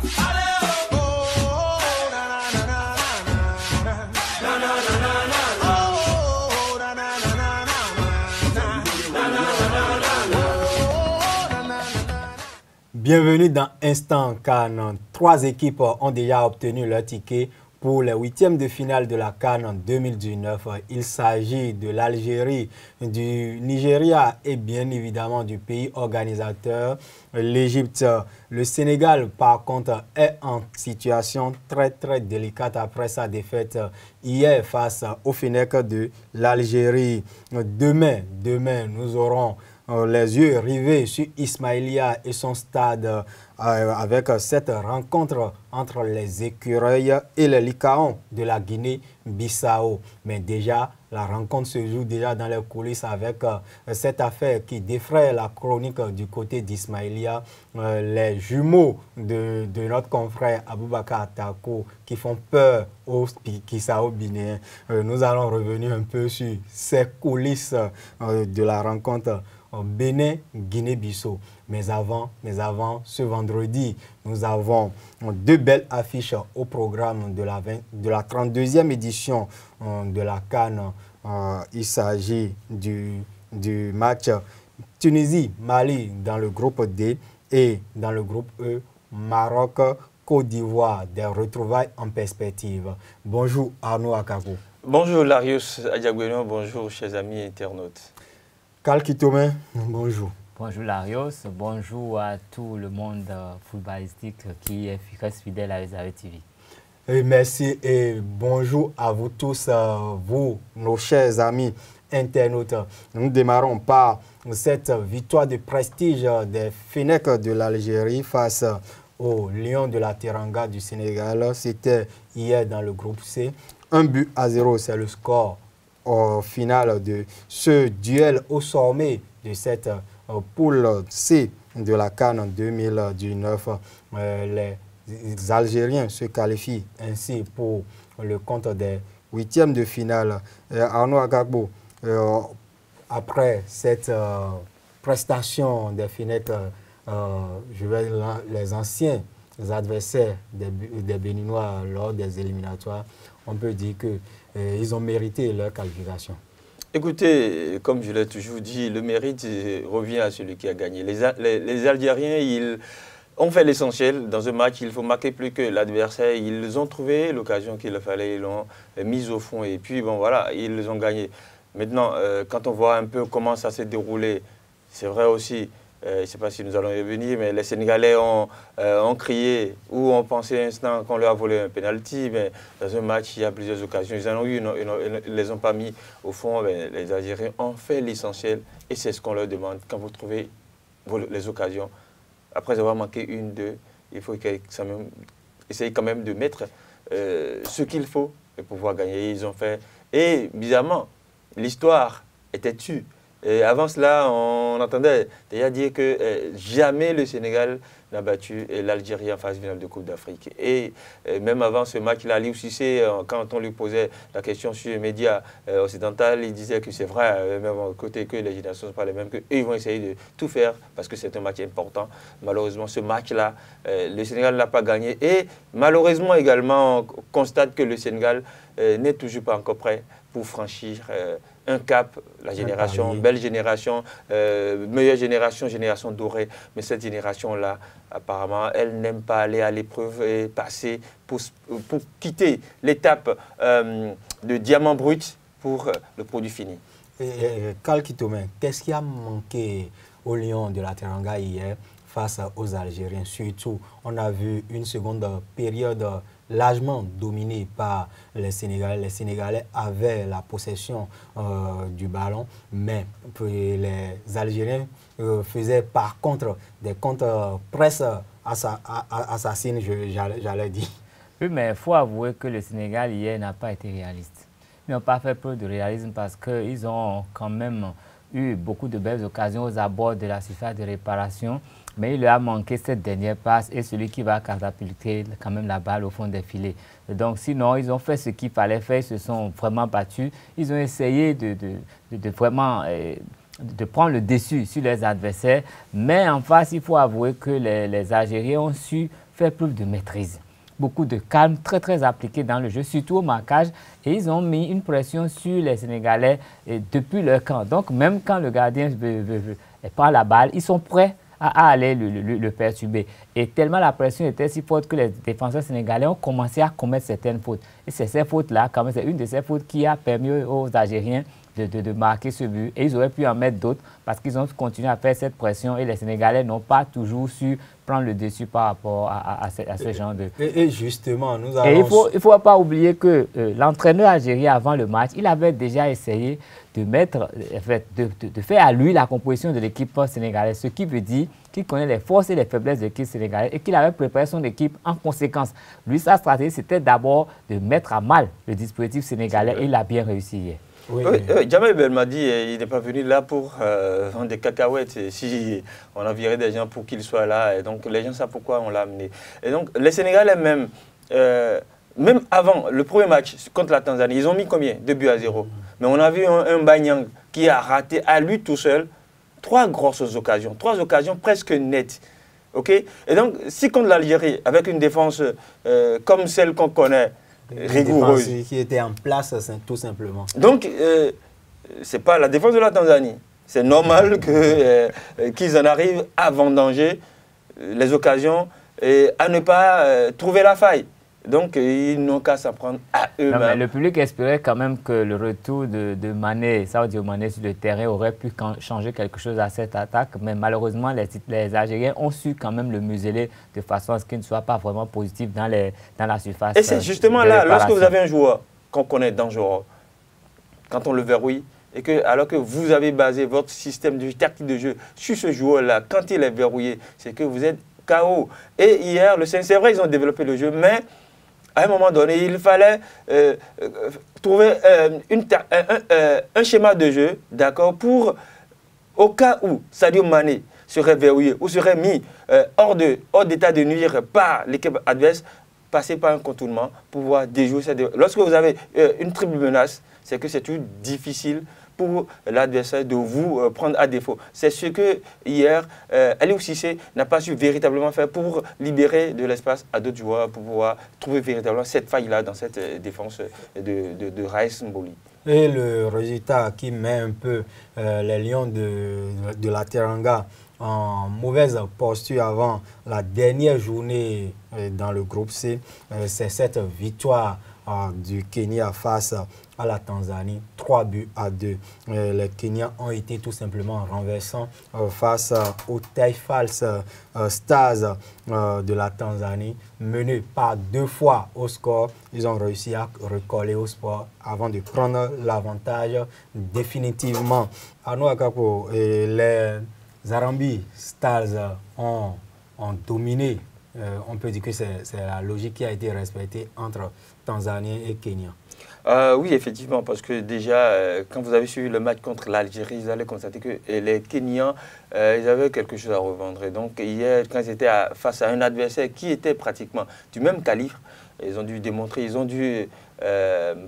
One. Bienvenue dans Instant CAN. 3 équipes ont déjà obtenu leur ticket pour les 8e de finale de la CAN en 2019. Il s'agit de l'Algérie, du Nigeria et bien évidemment du pays organisateur, l'Égypte. Le Sénégal, par contre, est en situation très délicate après sa défaite hier face au Fennec de l'Algérie. Demain, nous aurons les yeux rivés sur Ismaïlia et son stade avec cette rencontre entre les écureuils et les Lycaons de la Guinée-Bissau. Mais déjà, la rencontre se joue déjà dans les coulisses avec cette affaire qui défraie la chronique du côté d'Ismaïlia. Les jumeaux de notre confrère Aboubakar Tako qui font peur aux Kisao Binéens. Nous allons revenir un peu sur ces coulisses de la rencontre Bénin-Guinée-Bissau. Mais avant, ce vendredi, nous avons 2 belles affiches au programme de la 32e édition de la CAN. Il s'agit du match Tunisie-Mali dans le groupe D et dans le groupe E, Maroc-Côte d'Ivoire, des retrouvailles en perspective. Bonjour Arnaud Akako. Bonjour Larius Adiagoueno, bonjour chers amis internautes. Carl Kitome, bonjour. Bonjour Larios, bonjour à tout le monde footballistique qui reste fidèle à Réservé TV. Et merci et bonjour à vous tous, vous, nos chers amis internautes. Nous démarrons par cette victoire de prestige des Fennecs de l'Algérie face aux Lions de la Teranga du Sénégal. C'était hier dans le groupe C. 1-0, c'est le score au final de ce duel au sommet de cette poule C de la CAN en 2019. Les Algériens se qualifient ainsi pour le compte des 8e de finale. Arnaud Agagbo, après cette prestation des Fennecs, les anciens adversaires des Béninois lors des éliminatoires, on peut dire qu'ils ont mérité leur qualification. Écoutez, comme je l'ai toujours dit, le mérite revient à celui qui a gagné. Les Algériens, ils ont fait l'essentiel. Dans un match, il faut marquer plus que l'adversaire. Ils ont trouvé l'occasion qu'il fallait, ils l'ont mise au fond et puis bon voilà, ils ont gagné. Maintenant, quand on voit un peu comment ça s'est déroulé, c'est vrai aussi, je ne sais pas si nous allons y revenir, mais les Sénégalais ont crié ou ont pensé un instant qu'on leur a volé un penalty. Mais dans un match, il y a plusieurs occasions. Ils en ont eu, ils ne les ont pas mis au fond. Mais les Algériens ont fait l'essentiel et c'est ce qu'on leur demande. Quand vous trouvez les occasions, après avoir manqué 1, 2, il faut essayer quand même de mettre ce qu'il faut pour pouvoir gagner. Ils ont fait. Et bizarrement, l'histoire était tue. Et avant cela, on entendait déjà dire que jamais le Sénégal n'a battu l'Algérie en phase finale de Coupe d'Afrique. Et même avant ce match-là, Aliou Cissé, quand on lui posait la question sur les médias occidentaux, il disait que c'est vrai, même côté que les générations ne sont pas les mêmes, qu'eux, ils vont essayer de tout faire parce que c'est un match important. Malheureusement, ce match-là, le Sénégal n'a pas gagné. Et malheureusement également, on constate que le Sénégal n'est toujours pas encore prêt pour franchir un cap, la génération, belle génération, meilleure génération, génération dorée. Mais cette génération-là, apparemment, elle n'aime pas aller à l'épreuve et passer pour quitter l'étape de diamant brut pour le produit fini. Carl Kitome, qu'est-ce qui a manqué aux Lions de la Teranga hier face aux Algériens? Surtout, on a vu une seconde période largement dominée par les Sénégalais. Les Sénégalais avaient la possession du ballon, mais les Algériens faisaient par contre des contre-presses assassines, j'allais dire. Oui, mais il faut avouer que le Sénégal hier n'a pas été réaliste. Ils n'ont pas fait preuve de réalisme parce qu'ils ont quand même eu beaucoup de belles occasions aux abords de la surface de réparation. Mais il leur a manqué cette dernière passe et celui qui va catapulter quand même la balle au fond des filets. Donc sinon, ils ont fait ce qu'il fallait faire, ils se sont vraiment battus. Ils ont essayé de vraiment de prendre le dessus sur les adversaires. Mais en face, il faut avouer que les Algériens ont su fait preuve de maîtrise. Beaucoup de calme, très très appliqué dans le jeu, surtout au marquage. Et ils ont mis une pression sur les Sénégalais depuis leur camp. Donc même quand le gardien prend la balle, ils sont prêts à aller le perturber. Et tellement la pression était si forte que les défenseurs sénégalais ont commencé à commettre certaines fautes. Et c'est ces fautes-là, quand même, c'est une de ces fautes qui a permis aux Algériens de marquer ce but. Et ils auraient pu en mettre d'autres parce qu'ils ont continué à faire cette pression et les Sénégalais n'ont pas toujours su prendre le dessus par rapport à ce genre de... Et justement, nous avons... Et il ne faut pas oublier que l'entraîneur algérien, avant le match, il avait déjà essayé de faire à lui la composition de l'équipe sénégalaise, ce qui veut dire qu'il connaît les forces et les faiblesses de l'équipe sénégalaise et qu'il avait préparé son équipe en conséquence. Lui, sa stratégie, c'était d'abord de mettre à mal le dispositif sénégalais et il a bien réussi hier. Oui, Djamel Belmadi, il n'est pas venu là pour vendre des cacahuètes. Et si on a viré des gens pour qu'ils soient là, et donc les gens savent pourquoi on l'a amené. Et donc les Sénégalais même avant le premier match contre la Tanzanie, ils ont mis combien? 2-0. Mais on a vu un Banyang qui a raté à lui tout seul 3 grosses occasions, 3 occasions presque nettes. Okay? Et donc si contre l'Algérie, avec une défense comme celle qu'on connaît, rigoureuse, qui était en place tout simplement. Donc, ce n'est pas la défense de la Tanzanie. C'est normal qu'ils en arrivent à vendanger les occasions et à ne pas trouver la faille. Donc, ils n'ont qu'à s'en prendre à eux-mêmes. Le public espérait quand même que le retour de Mané, Sadio Mané sur le terrain aurait pu changer quelque chose à cette attaque. Mais malheureusement, les Algériens ont su quand même le museler de façon à ce qu'il ne soit pas vraiment positif dans la surface. Et c'est justement là, lorsque vous avez un joueur qu'on connaît dangereux, quand on le verrouille, et que, alors que vous avez basé votre système de tactique de jeu sur ce joueur-là, quand il est verrouillé, c'est que vous êtes KO. Et hier, c'est vrai, ils ont développé le jeu, mais à un moment donné, il fallait trouver un schéma de jeu, d'accord, pour, au cas où Sadio Mané serait verrouillé ou serait mis hors d'état de nuire par l'équipe adverse, passer par un contournement pour pouvoir déjouer cette... Lorsque vous avez une triple menace, c'est que c'est toujours difficile pour l'adversaire de vous prendre à défaut. C'est ce que hier, Aliou Cissé n'a pas su véritablement faire pour libérer de l'espace à d'autres joueurs, pour pouvoir trouver véritablement cette faille-là dans cette défense de Raïs Mboli. Et le résultat qui met un peu les Lions de la Teranga en mauvaise posture avant la dernière journée dans le groupe C, c'est cette victoire du Kenya face à la Tanzanie, 3-2. Les Kenyans ont été tout simplement renversants face aux Taifals Stars de la Tanzanie, menés par 2 fois au score. Ils ont réussi à recoller au score avant de prendre l'avantage définitivement. Arnaud Akapo, les Zarambi Stars ont dominé. On peut dire que c'est la logique qui a été respectée entre Tanzanie et Kenya. Oui, effectivement, parce que déjà, quand vous avez suivi le match contre l'Algérie, vous allez constater que les Kenyans, ils avaient quelque chose à revendre. Et donc, hier, quand ils étaient face à un adversaire qui était pratiquement du même calibre, ils ont dû démontrer, ils ont dû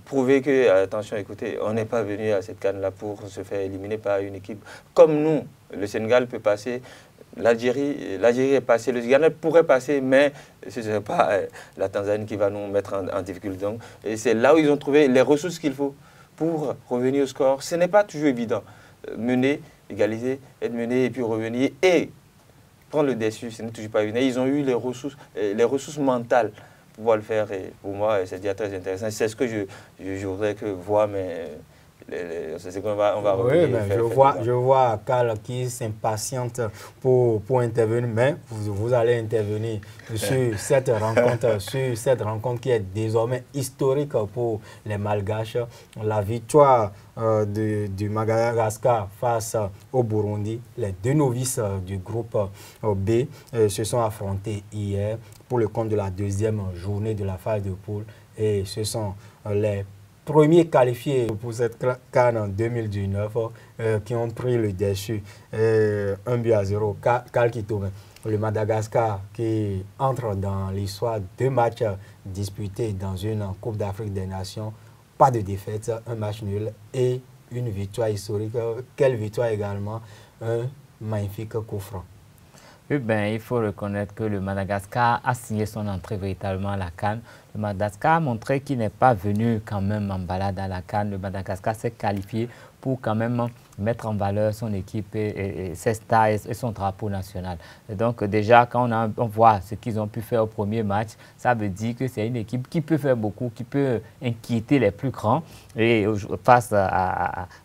prouver que, attention, écoutez, on n'est pas venu à cette canne-là pour se faire éliminer par une équipe comme nous. Le Sénégal peut passer. L'Algérie est passée, le Ghana pourrait passer, mais ce ne serait pas la Tanzanie qui va nous mettre en difficulté. Donc, et c'est là où ils ont trouvé les ressources qu'il faut pour revenir au score. Ce n'est pas toujours évident. Mener, égaliser, être mené et puis revenir et prendre le dessus, ce n'est toujours pas évident. Ils ont eu les ressources mentales pour pouvoir le faire. Et pour moi, c'est déjà très intéressant. C'est ce que je voudrais voir, mais... C'est qu'on va oui, mais je vois Karl qui s'impatiente pour intervenir, mais vous allez intervenir sur cette rencontre, qui est désormais historique pour les Malgaches. La victoire du Madagascar face au Burundi. Les 2 novices du groupe B se sont affrontés hier pour le compte de la 2e journée de la phase de poule et ce sont les premiers qualifiés pour cette CAN en 2019 qui ont pris le dessus 1-0. Karl Kitome, le Madagascar qui entre dans l'histoire 2 matchs disputés dans une Coupe d'Afrique des Nations, pas de défaite, un match nul et une victoire historique. Quelle victoire également, un magnifique coup franc. Eh bien, il faut reconnaître que le Madagascar a signé son entrée véritablement à la CAN. Le Madagascar a montré qu'il n'est pas venu quand même en balade à la CAN. Le Madagascar s'est qualifié pour quand même mettre en valeur son équipe et ses stars et son drapeau national. Et donc déjà, quand on voit ce qu'ils ont pu faire au premier match, ça veut dire que c'est une équipe qui peut faire beaucoup, qui peut inquiéter les plus grands. Et face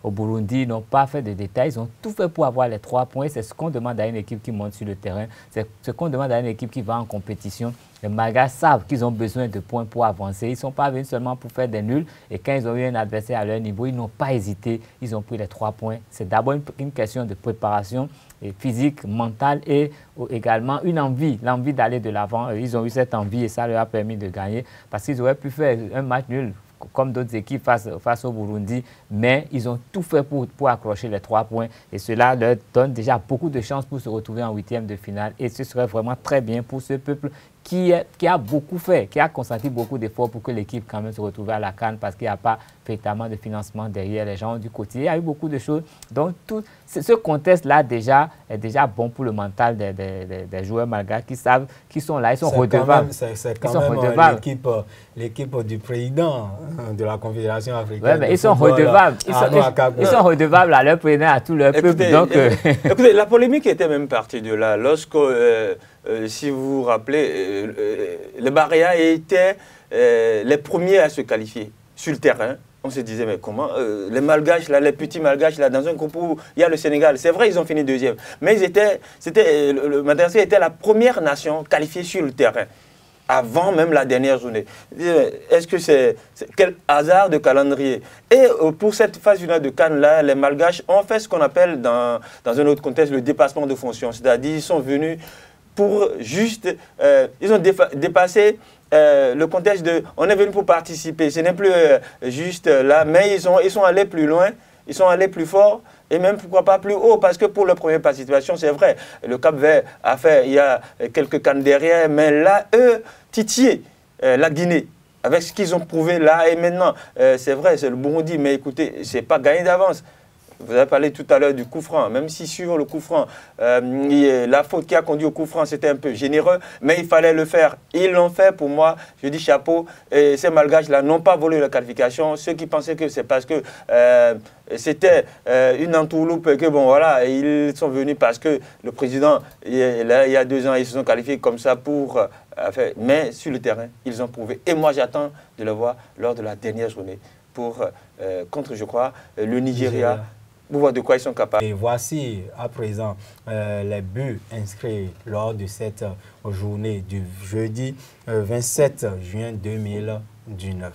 au Burundi, ils n'ont pas fait de détails, ils ont tout fait pour avoir les 3 points. C'est ce qu'on demande à une équipe qui monte sur le terrain, c'est ce qu'on demande à une équipe qui va en compétition. Les Malgaches savent qu'ils ont besoin de points pour avancer. Ils ne sont pas venus seulement pour faire des nuls. Et quand ils ont eu un adversaire à leur niveau, ils n'ont pas hésité. Ils ont pris les 3 points. C'est d'abord une question de préparation physique, mentale et également une envie, l'envie d'aller de l'avant. Ils ont eu cette envie et ça leur a permis de gagner parce qu'ils auraient pu faire un match nul comme d'autres équipes face au Burundi, mais ils ont tout fait pour accrocher les 3 points et cela leur donne déjà beaucoup de chances pour se retrouver en 8e de finale et ce serait vraiment très bien pour ce peuple qui a beaucoup fait, qui a consenti beaucoup d'efforts pour que l'équipe quand même se retrouve à la CAN parce qu'il n'y a pas véritablement de financement derrière les gens du côté. Il y a eu beaucoup de choses. Donc, ce contexte-là est déjà bon pour le mental des joueurs malgaches qui savent qu'ils sont là, ils sont redevables. C'est quand même l'équipe du président de la Confédération africaine. Ouais, mais ils sont redevables. Ils sont redevables à leur président, à tout leur peuple. Donc, écoutez, la polémique était même partie de là. Lorsque, si vous vous rappelez, les Barrières étaient les premiers à se qualifier sur le terrain. On se disait, mais comment les Malgaches, là, les petits Malgaches, là, dans un groupe où il y a le Sénégal, c'est vrai, ils ont fini 2e. Mais le Madagascar était la première nation qualifiée sur le terrain, avant même la dernière journée. Est-ce que c'est quel hasard de calendrier? Et pour cette phase finale de CAN, là, les Malgaches ont fait ce qu'on appelle, dans un autre contexte, le dépassement de fonction. C'est-à-dire, ils sont venus pour juste, ils ont dépassé le contexte de, on est venu pour participer, ce n'est plus juste là, mais ils sont allés plus loin, ils sont allés plus fort et même pourquoi pas plus haut, parce que pour leur première participation, c'est vrai, le Cap-Vert a fait, il y a quelques cannes derrière, mais là, eux, titiller la Guinée, avec ce qu'ils ont prouvé là et maintenant, c'est vrai, c'est le Burundi, mais écoutez, c'est pas gagné d'avance. Vous avez parlé tout à l'heure du coup franc, même si sur le coup franc, la faute qui a conduit au coup franc, c'était un peu généreux, mais il fallait le faire. Ils l'ont fait, pour moi, je dis chapeau. Et ces Malgaches-là n'ont pas volé la qualification. Ceux qui pensaient que c'est parce que c'était une entourloupe, que bon voilà, ils sont venus parce que le président, il y a 2 ans, ils se sont qualifiés comme ça pour... mais sur le terrain, ils ont prouvé. Et moi, j'attends de le voir lors de la dernière journée contre, je crois, le Nigeria. Pour voir de quoi ils sont capables. Et voici à présent les buts inscrits lors de cette journée du jeudi 27 juin 2019.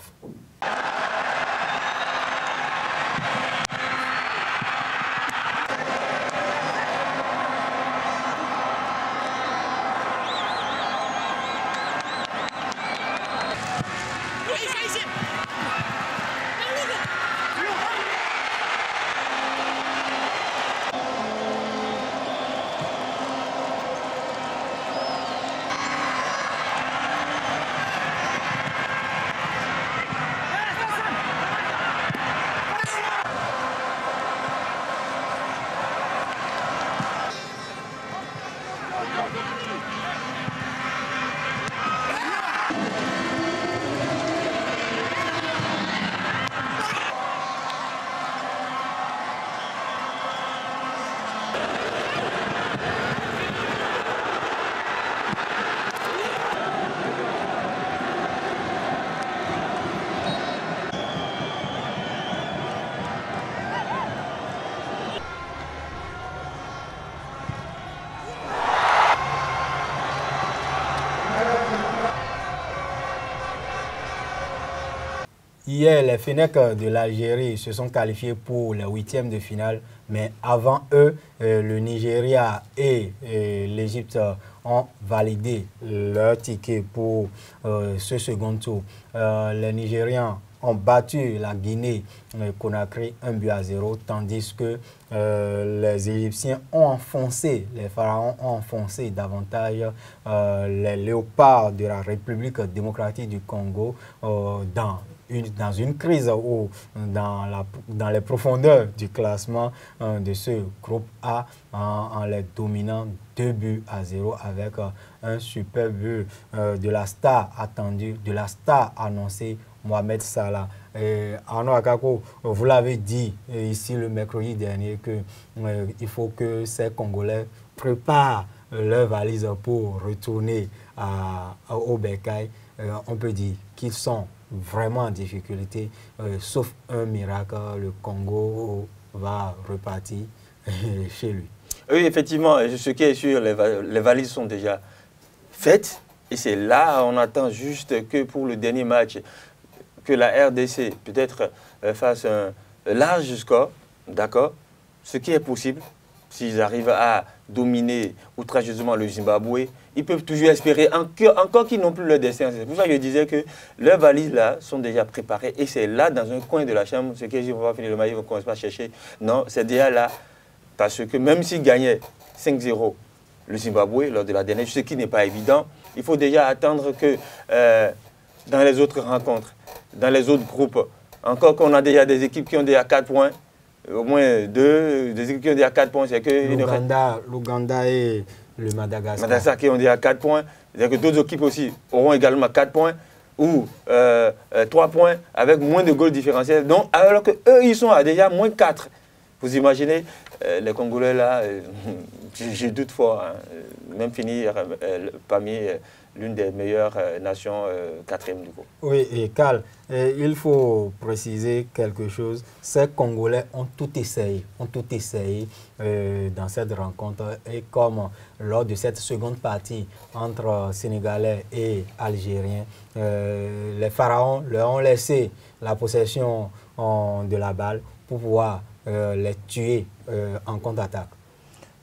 Hier, les Fennecs de l'Algérie se sont qualifiés pour les 8e de finale, mais avant eux, le Nigeria et l'Égypte ont validé leur ticket pour ce second tour. Les Nigérians ont battu la Guinée-Conakry 1-0, tandis que les Égyptiens ont enfoncé, les Pharaons ont enfoncé davantage les Léopards de la République démocratique du Congo dans une crise ou dans les profondeurs du classement de ce groupe A en les dominant 2-0 avec un super but de la star attendue, de la star annoncée, Mohamed Salah. Arnaud Akako, vous l'avez dit ici le mercredi dernier qu'il faut que ces Congolais préparent leur valise pour retourner au Bercail. On peut dire qu'ils sont vraiment en difficulté, sauf un miracle, le Congo va repartir chez lui. Oui, effectivement, ce qui est sûr, les valises sont déjà faites. Et c'est là, on attend juste que pour le dernier match, que la RDC peut-être fasse un large score, d'accord, ce qui est possible. S'ils arrivent à dominer outrageusement le Zimbabwe, ils peuvent toujours espérer encore qu'ils n'ont plus leur destin. C'est pour ça que je disais que leurs valises là sont déjà préparées et c'est là dans un coin de la chambre, ce qui dit on va finir le match, ils ne vont pas chercher. Non, c'est déjà là parce que même s'ils gagnaient 5-0 le Zimbabwe lors de la dernière, ce qui n'est pas évident, il faut déjà attendre que dans les autres rencontres, dans les autres groupes, encore qu'on a déjà des équipes qui ont déjà 4 points, au moins des équipes qui ont déjà 4 points, c'est que l'Ouganda et le Madagascar. Madagascar qui ont déjà 4 points, c'est-à-dire que d'autres équipes aussi auront également 4 points ou 3 points avec moins de goals différentiels. Donc, alors qu'eux, ils sont à déjà moins 4. Vous imaginez, les Congolais là, je doute fort, hein, même finir parmi l'une des meilleures nations 4e du groupe. Oui, et Karl, il faut préciser quelque chose. Ces Congolais ont tout essayé dans cette rencontre. Et comme lors de cette seconde partie entre Sénégalais et Algériens, les Pharaons leur ont laissé la possession de la balle pour pouvoir les tuer en contre-attaque.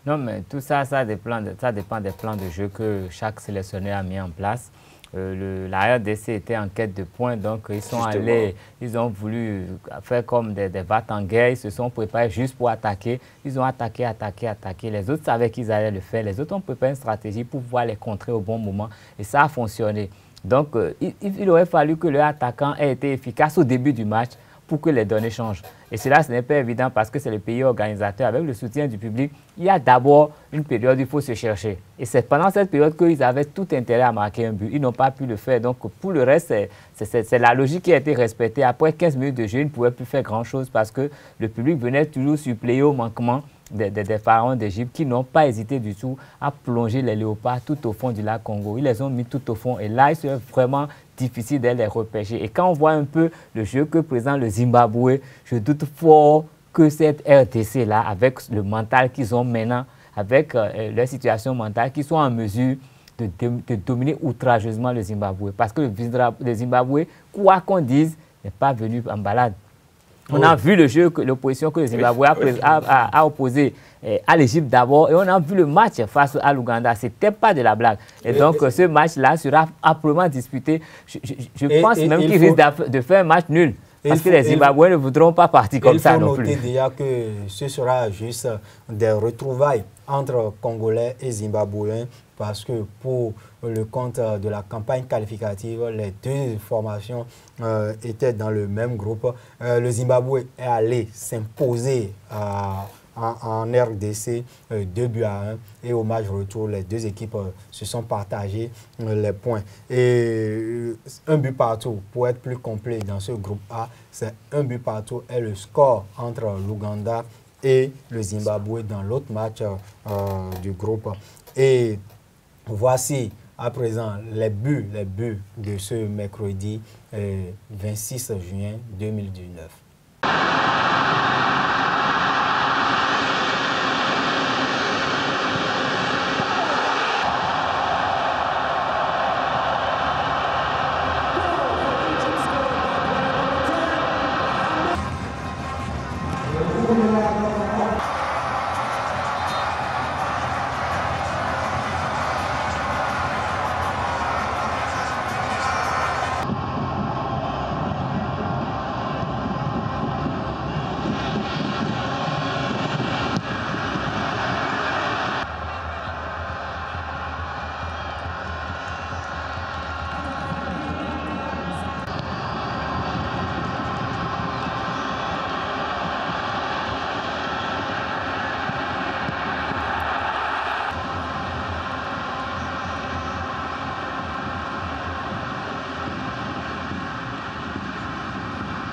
Non, mais tout ça, ça dépend des plans de jeu que chaque sélectionneur a mis en place. La RDC était en quête de points, donc ils sont allés, ils ont voulu faire comme des battes en guerre, ils se sont préparés juste pour attaquer. Ils ont attaqué. Les autres savaient qu'ils allaient le faire. Les autres ont préparé une stratégie pour pouvoir les contrer au bon moment et ça a fonctionné. Donc, il aurait fallu que leur attaquant ait été efficace au début du match pour que les données changent. Et cela, ce n'est pas évident parce que c'est le pays organisateur. Avec le soutien du public, il y a d'abord une période où il faut se chercher. Et c'est pendant cette période qu'ils avaient tout intérêt à marquer un but. Ils n'ont pas pu le faire. Donc, pour le reste, c'est la logique qui a été respectée. Après 15 minutes de jeu, ils ne pouvaient plus faire grand-chose parce que le public venait toujours suppléer au manquement des pharaons d'Égypte qui n'ont pas hésité du tout à plonger les léopards tout au fond du lac Congo. Ils les ont mis tout au fond. Et là, c'est vraiment difficile de les repêcher. Et quand on voit un peu le jeu que présente le Zimbabwe, je doute fort que cette RDC-là, avec le mental qu'ils ont maintenant, avec leur situation mentale, qu'ils soient en mesure de dominer outrageusement le Zimbabwe. Parce que le Zimbabwe, quoi qu'on dise, n'est pas venu en balade. On a vu le jeu, l'opposition que le Zimbabwe a opposé à l'Égypte d'abord et on a vu le match face à l'Ouganda. Ce n'était pas de la blague. Et donc, ce match-là sera âprement disputé. Je pense même qu'il risque de faire un match nul. Parce que les Zimbabwéens ne voudront pas partir comme ça non plus. Il faut noter déjà que ce sera juste des retrouvailles entre Congolais et Zimbabwéens parce que pour le compte de la campagne qualificative, les deux formations étaient dans le même groupe. Le Zimbabwe est allé s'imposer en RDC 2-1 et au match retour, les deux équipes se sont partagées les points. Et un but partout, pour être plus complet dans ce groupe A, c'est un but partout et le score entre l'Ouganda et le Zimbabwe dans l'autre match du groupe. Et voici à présent les buts de ce mercredi 26 juin 2019.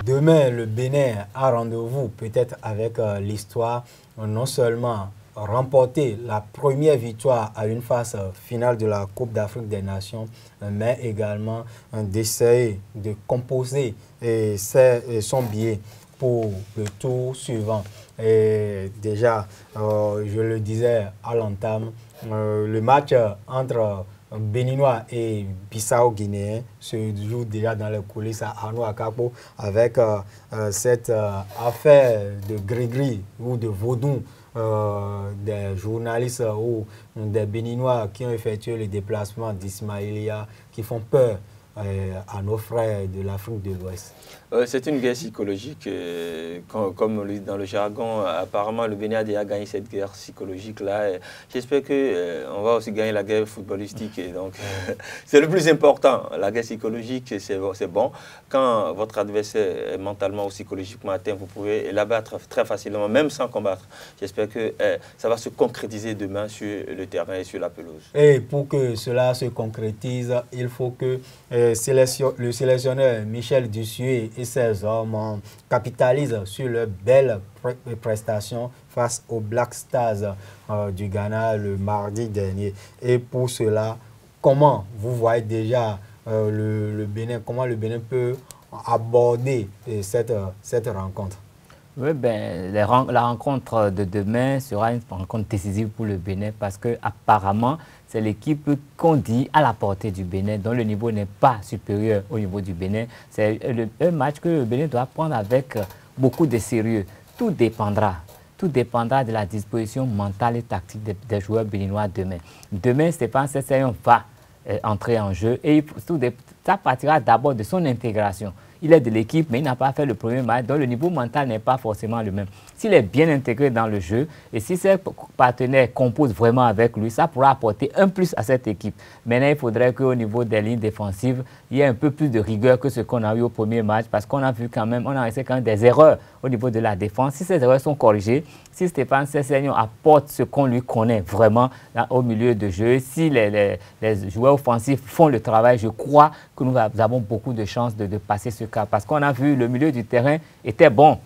demain, le Bénin a rendez-vous peut-être avec l'histoire, non seulement remporter la première victoire à une phase finale de la Coupe d'Afrique des Nations, mais également d'essayer de composer son billet pour le tour suivant. Et déjà, je le disais à l'entame, le match entre Béninois et Bissau-Guinéen se joue déjà dans les coulisses à Arnaud Akapo avec cette affaire de gris-gris ou de vaudou des journalistes ou des Béninois qui ont effectué le déplacement d'Ismaïlia qui font peur à nos frères de l'Afrique de l'Ouest. C'est une guerre psychologique, comme on dit dans le jargon. Apparemment, le Bénin a déjà gagné cette guerre psychologique-là. J'espère qu'on va aussi gagner la guerre footballistique. Et donc, c'est le plus important. La guerre psychologique, c'est bon. Quand votre adversaire est mentalement ou psychologiquement atteint, vous pouvez l'abattre très facilement, même sans combattre. J'espère que ça va se concrétiser demain sur le terrain et sur la pelouse. Et pour que cela se concrétise, il faut que le sélectionneur Michel Dussuet et ses hommes capitalisent sur leurs belles prestations face aux Black Stars du Ghana le mardi dernier. Et pour cela, comment vous voyez déjà le Bénin, comment le Bénin peut aborder cette rencontre? Oui, ben, la rencontre de demain sera une rencontre décisive pour le Bénin parce que apparemment c'est l'équipe qu'on dit à la portée du Bénin, dont le niveau n'est pas supérieur au niveau du Bénin. C'est un match que le Bénin doit prendre avec beaucoup de sérieux. Tout dépendra de la disposition mentale et tactique des joueurs béninois demain. Demain, Stéphane Sessegnons va entrer en jeu et ça partira d'abord de son intégration. Il est de l'équipe, mais il n'a pas fait le premier match, donc le niveau mental n'est pas forcément le même. S'il est bien intégré dans le jeu et si ses partenaires composent vraiment avec lui, ça pourra apporter un plus à cette équipe. Maintenant, il faudrait qu'au niveau des lignes défensives, il y ait un peu plus de rigueur que ce qu'on a eu au premier match, parce qu'on a vu quand même, on a essayé quand même des erreurs au niveau de la défense. Si ces erreurs sont corrigées, si Stéphane Sessegnons apporte ce qu'on lui connaît vraiment là, au milieu de jeu, si les joueurs offensifs font le travail, je crois que nous avons beaucoup de chances de passer ce cas. Parce qu'on a vu le milieu du terrain était bon.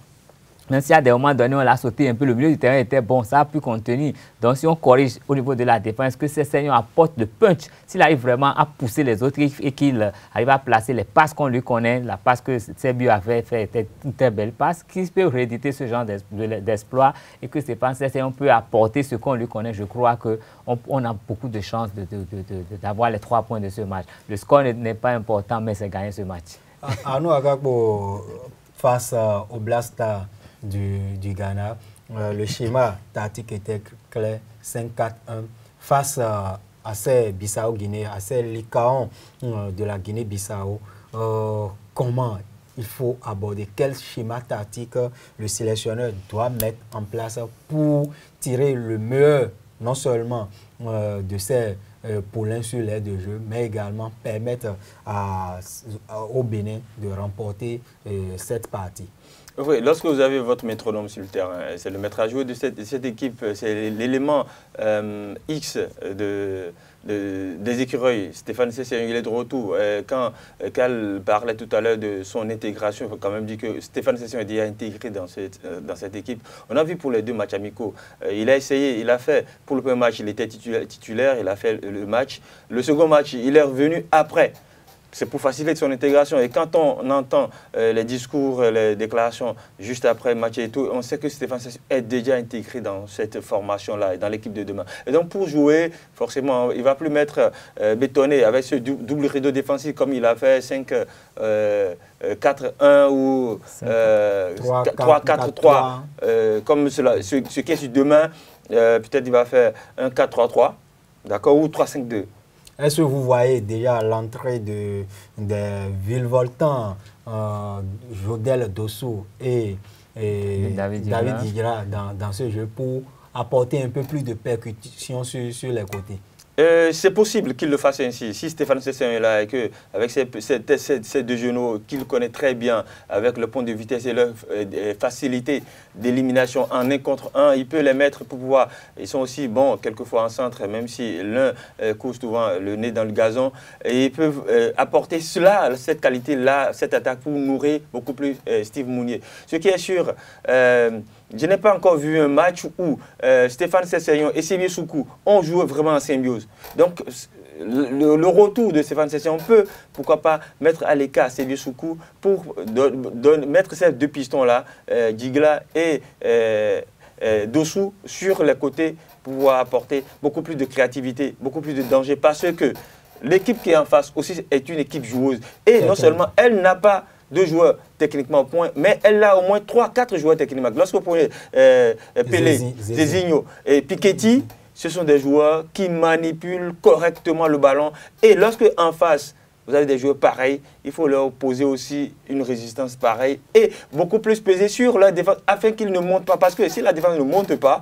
Même si à des moments donnés, on l'a sauté un peu, le milieu du terrain était bon, ça a pu contenir. Donc, si on corrige au niveau de la défense, que Sessegnons apporte le punch, s'il arrive vraiment à pousser les autres et qu'il arrive à placer les passes qu'on lui connaît, la passe que Sebiu avait fait était une très belle passe, qui peut rééditer ce genre d'exploit et que Stéphane Sessegnons peut apporter ce qu'on lui connaît, je crois qu'on a beaucoup de chances d'avoir les 3 points de ce match. Le score n'est pas important, mais c'est gagner ce match. Arnaud Akagbo, face au Black Stars du Ghana, le schéma tactique était clair, 5-4-1, face à ces Bissau-Guinée, à ces Licaons de la Guinée-Bissau. Comment il faut aborder, quel schéma tactique le sélectionneur doit mettre en place pour tirer le meilleur, non seulement de ces poulains sur l'aire de jeu, mais également permettre au Bénin de remporter cette partie. Oui, lorsque vous avez votre métronome sur le terrain, c'est le maître à jouer de cette équipe, c'est l'élément X des écureuils. Stéphane Sessegnons, il est de retour. Quand Cal parlait tout à l'heure de son intégration, il faut quand même dire que Stéphane Sessegnons est déjà intégré dans cette équipe. On a vu pour les 2 matchs amicaux, il a essayé, il a fait, pour le premier match, il était titulaire, il a fait le match. Le second match, il est revenu après. C'est pour faciliter son intégration. Et quand on entend les discours, les déclarations juste après le match et tout, on sait que Stéphane Sessegnons est déjà intégré dans cette formation-là, dans l'équipe de demain. Et donc pour jouer, forcément, il ne va plus mettre bétonné avec ce double rideau défensif comme il a fait 5-4-1 ou 3-4-3. Comme ce qui est sur demain, peut-être il va faire un 4-3-3, d'accord, ou 3-5-2. Est-ce que vous voyez déjà l'entrée des virevoltants Jodel Dossou et David Digra dans ce jeu pour apporter un peu plus de percussion sur les côtés? C'est possible qu'il le fasse ainsi. Si Stéphane Sessegnon est là et qu'avec ces deux genoux qu'il connaît très bien, avec le point de vitesse et leur facilité d'élimination en 1 contre 1, il peut les mettre pour pouvoir. Ils sont aussi bons quelquefois en centre, même si l'un court souvent le nez dans le gazon. Et ils peuvent apporter cela, cette qualité-là, cette attaque pour nourrir beaucoup plus Steve Mounier. Ce qui est sûr, je n'ai pas encore vu un match où Stéphane Sessegnon et Sylvie Soukou ont joué vraiment en symbiose. Donc, le retour de Stéphane Sessegnon peut, pourquoi pas, mettre à l'écart Sylvie Soukou pour mettre ces deux pistons-là, Djigla et Dossou, sur les côtés pour pouvoir apporter beaucoup plus de créativité, beaucoup plus de danger. Parce que l'équipe qui est en face aussi est une équipe joueuse. Et non seulement elle n'a pas de joueurs techniquement au point, mais elle a au moins 3-4 joueurs techniquement. Lorsque vous prenez Pelé, Zezinho et Piketty, ce sont des joueurs qui manipulent correctement le ballon. Et lorsque en face, vous avez des joueurs pareils, il faut leur poser aussi une résistance pareille et beaucoup plus peser sur la défense afin qu'ils ne montent pas. Parce que si la défense ne monte pas,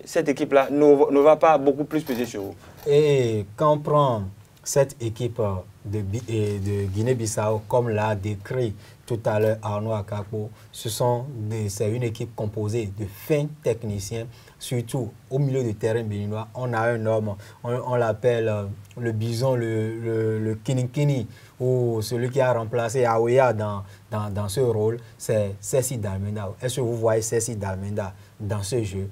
cette équipe-là ne va pas beaucoup plus peser sur vous. Et quand on prend cette équipe de Guinée-Bissau, comme l'a décrit tout à l'heure Arnaud Akapo, c'est une équipe composée de fins techniciens, surtout au milieu du terrain béninois. On a un homme, on l'appelle le bison, le Kininkini, ou celui qui a remplacé Aouya dans ce rôle, c'est Cessi Dalmenda. Est-ce que vous voyez Cessi Dalmenda dans ce jeu?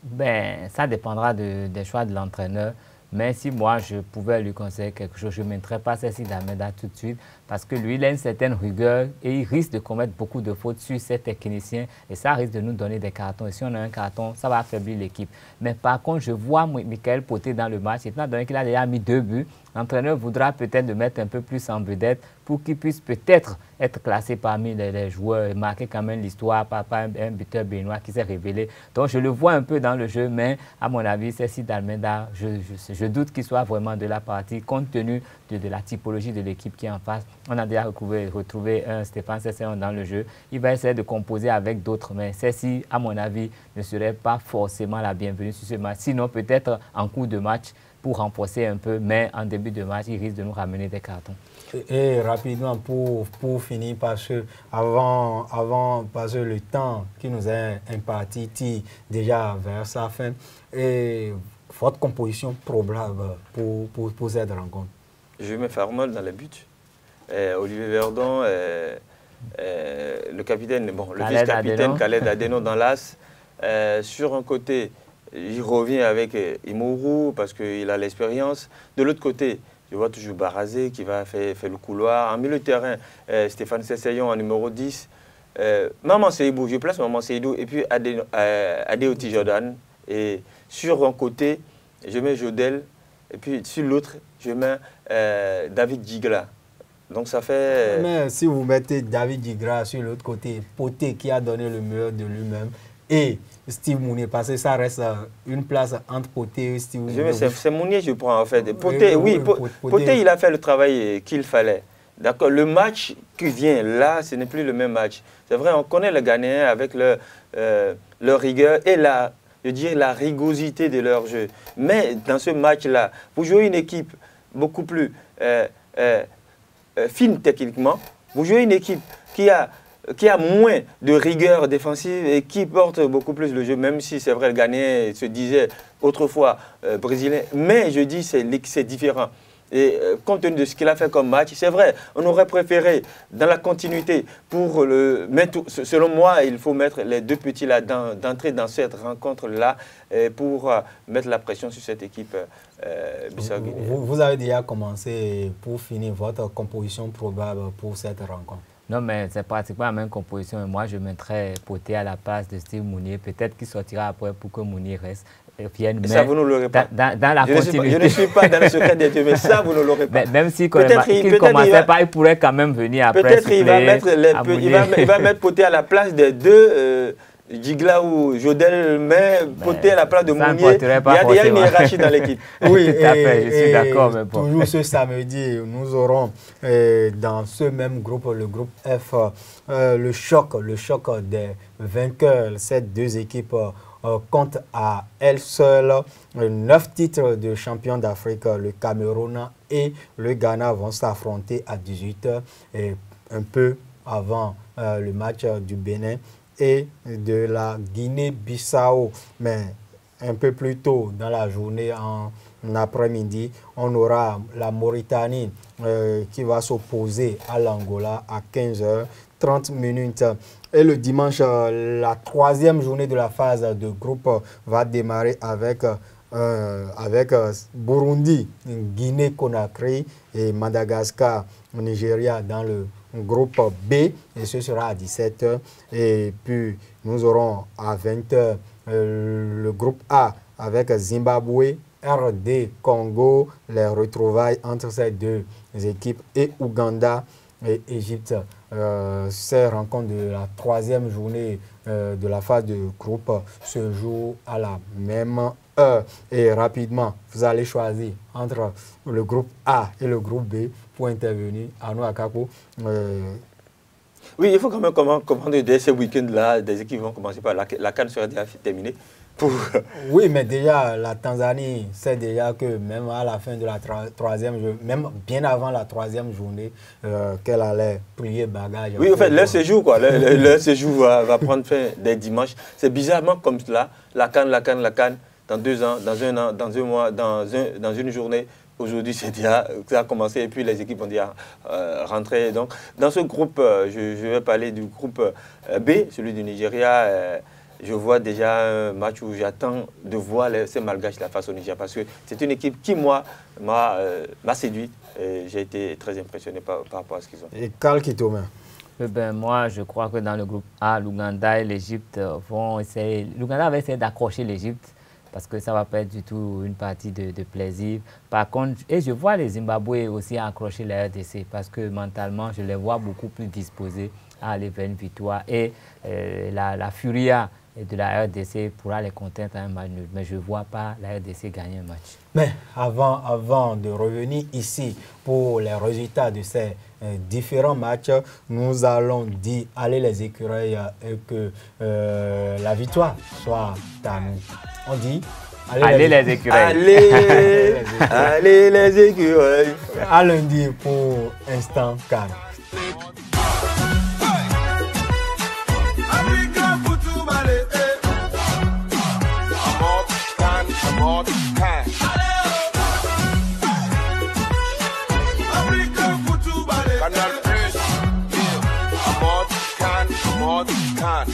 Ben, ça dépendra des choix de l'entraîneur. Mais si moi, je pouvais lui conseiller quelque chose, je ne mettrais pas Cessi Dalmenda tout de suite parce que lui, il a une certaine rigueur et il risque de commettre beaucoup de fautes sur ses techniciens et ça risque de nous donner des cartons. Et si on a un carton, ça va affaiblir l'équipe. Mais par contre, je vois Michael Poté dans le match, étant donné qu'il a déjà mis 2 buts, l'entraîneur voudra peut-être le mettre un peu plus en vedette pour qu'il puisse peut-être être classé parmi les joueurs et marquer quand même l'histoire par un buteur béninois qui s'est révélé. Donc je le vois un peu dans le jeu, mais à mon avis, Cessi Dalmenda, je doute qu'il soit vraiment de la partie compte tenu de la typologie de l'équipe qui est en face. On a déjà retrouvé un Stéphane Sessegnon dans le jeu. Il va essayer de composer avec d'autres, mais Cessi, à mon avis, ne serait pas forcément la bienvenue sur ce match. Sinon, peut-être en cours de match, pour renforcer un peu, mais en début de match, il risque de nous ramener des cartons. Et rapidement, pour finir, parce que parce que le temps qui nous est imparti tire déjà vers sa fin, et votre composition probable pour cette rencontre? Je mets Farmol dans les buts. Olivier Verdon, le capitaine, bon, le vice-capitaine Khaled Adeno dans l'as. Sur un côté, il revient avec Imourou parce qu'il a l'expérience. De l'autre côté, je vois toujours Barazé qui va faire le couloir. En milieu de terrain, Stéphane Sessegnon en numéro 10. Maman Seydou, je place Maman Seydou et puis Adéoti Jordan. Et sur un côté, je mets Jodel. Et puis sur l'autre, je mets David Djigla. Donc ça fait... Mais si vous mettez David Djigla sur l'autre côté, Poté qui a donné le meilleur de lui-même, et Steve Mounier, parce que ça reste une place entre Poté et Steve Mounier. C'est Mounier je prends en fait. Poté, oui, Poté il a fait le travail qu'il fallait. D'accord, le match qui vient là, ce n'est plus le même match. C'est vrai, on connaît les Ghanéens avec leur rigueur et la rigosité de leur jeu. Mais dans ce match-là, vous jouez une équipe beaucoup plus fine techniquement, vous jouez une équipe qui a moins de rigueur défensive et qui porte beaucoup plus le jeu, même si c'est vrai, le Ghanéen se disait autrefois brésilien, mais je dis c'est différent. Et compte tenu de ce qu'il a fait comme match, c'est vrai, on aurait préféré dans la continuité pour le mettre, selon moi, il faut mettre les deux petits là d'entrer dans cette rencontre-là pour mettre la pression sur cette équipe bissau-guinéenne. Vous avez déjà commencé pour finir votre composition probable pour cette rencontre? Non, mais c'est pratiquement la même composition. Et moi, je mettrais Poté à la place de Steve Mounier. Peut-être qu'il sortira après pour que Mounier reste. Mais ça, vous ne l'aurez pas. Dans la continuité. Je ne suis pas dans le secret des dieux, mais ça, vous ne l'aurez pas. Même s'il ne commençait pas, il pourrait quand même venir après. Peut-être qu'il va mettre Poté à la place des deux. Djigla ou Jodel, mais Poté à la place de Mounier, il y a déjà une hiérarchie dans l'équipe. Oui, tout à fait, je suis d'accord. Toujours ce samedi, nous aurons dans ce même groupe, le groupe F, le choc des vainqueurs. Ces deux équipes compte à elle seule 9 titres de champion d'Afrique. Le Cameroun et le Ghana vont s'affronter à 18h, et un peu avant le match du Bénin et de la Guinée-Bissau. Mais un peu plus tôt dans la journée, en après-midi, on aura la Mauritanie qui va s'opposer à l'Angola à 15h30. Et le dimanche, la 3e journée de la phase de groupe va démarrer avec Burundi, Guinée-Conakry et Madagascar, Nigeria dans le groupe B, et ce sera à 17h. Et puis nous aurons à 20h le groupe A avec Zimbabwe, RD Congo, les retrouvailles entre ces deux équipes, et Ouganda et Égypte. Ces rencontres de la 3e journée de la phase de groupe se jouent à la même heure. Et rapidement, vous allez choisir entre le groupe A et le groupe B pour intervenir. Arnaud Akapo. Oui, il faut quand même comprendre dès ce week-end-là, des équipes vont commencer par la CAN sera déjà terminée. Oui, mais déjà, la Tanzanie sait déjà que même à la fin de la 3e, même bien avant la 3e journée, qu'elle allait plier bagage. Oui, en fait, leur séjour, quoi. Leur séjour va prendre fin dès dimanche. C'est bizarrement comme cela. La CAN, dans 2 ans, dans 1 an, dans 1 mois, dans une journée. Aujourd'hui, c'est déjà, ça a commencé et puis les équipes ont déjà rentré. Donc, dans ce groupe, je vais parler du groupe B, celui du Nigeria. Je vois déjà un match où j'attends de voir ces Malgaches face au Nigeria, parce que c'est une équipe qui, moi, m'a séduit. J'ai été très impressionné par rapport à ce qu'ils ont. Et Karl Kitoma? Moi, je crois que dans le groupe A, l'Ouganda et l'Égypte vont essayer. L'Ouganda va essayer d'accrocher l'Égypte, parce que ça ne va pas être du tout une partie de plaisir. Par contre, et je vois les Zimbabwe aussi accrocher la RDC, parce que mentalement, je les vois beaucoup plus disposés à aller vers une victoire. Et la Furia de la RDC pourra les contraindre à un match nul. Mais je ne vois pas la RDC gagner un match. Mais avant de revenir ici pour les résultats de ces différents matchs, nous allons dire allez les écureuils et que la victoire soit à nous. On dit allez les écureuils. Allez les écureuils. À lundi pour Instant CAN. Canal Plus, Amod, Can.